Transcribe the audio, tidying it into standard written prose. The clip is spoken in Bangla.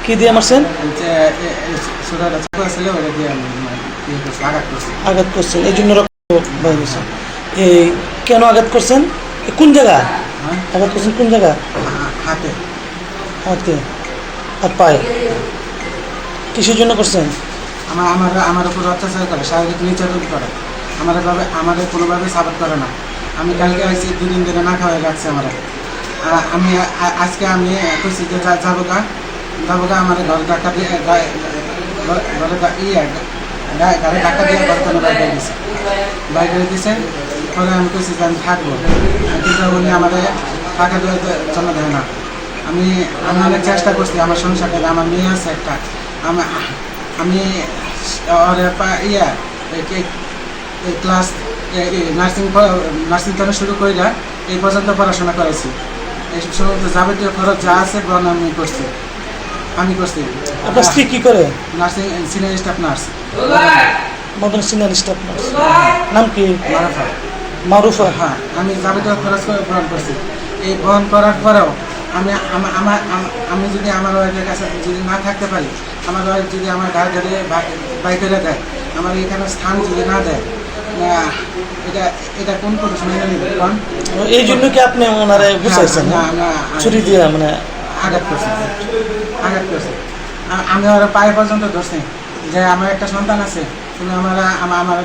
কি দিয়ে মারছেন? আঘাত করছেন, এই জন্য রক্ত বের হয়েছে। এই কেন আঘাত করছেন? কোন জায়গা আঘাত করছেন? কোন জায়গা? হাতে হাতে, হাত পায়ে। কিসের জন্য করছেন? আমার উপর অত্যাচার করে, শারীরিক নির্যাতন করে। আমাদের কোনোভাবে সাপোর্ট করে না। আমি কালকে আসছি, 2 দিন ধরে না খাওয়াই রাখছে আমার। আমি আজকে কইছি যে যাবো গা আমার ঘরে ধাক্কা দিয়ে গাড়ি ধাক্কা দিয়ে ঘর কোনো বাইক করে দিছে। বাইক করে দিছে পরে আমি কইছি যে আমি থাকবো, কিন্তু উনি আমাদের টাকা দেওয়ার জন্য দেয় না। আমি অনেক চেষ্টা করছি আমার সংসারটা, আমার মেয়ে আছে একটা। আমি ক্লাস নার্সিং থেকে শুরু করে এই পর্যন্ত পড়াশোনা করেছি। এই সমস্ত যাবতীয় খরচ যা আছে গ্রহণ আমি করছি। আপনার স্ত্রী কি করে? Nursing senior staff nurse. Madan senior staff nurse. নাম কি? মারুফা। মারুফা। হ্যাঁ, আমি যাবতীয় খরচ গ্রহণ করছি। এই গ্রহণ করার পরেও আমি যদি আমার ওয়াইফের কাছে যদি না থাকতে পারি, আমার ওয়াইফ যদি আমার গাড়ি ধরে বাইক করে দেয়, আমার এখানে স্থান যদি না দেয়, এটা কোন সময় নেবে? এই জন্য কি আপনি ওনারে বুঝাইছেন ছুরি দিয়ে? মানে আঘাত করছে। আমি ওরা পায়ে পর্যন্ত ধরছি যে আমার একটা সন্তান আছে, তুমি আমার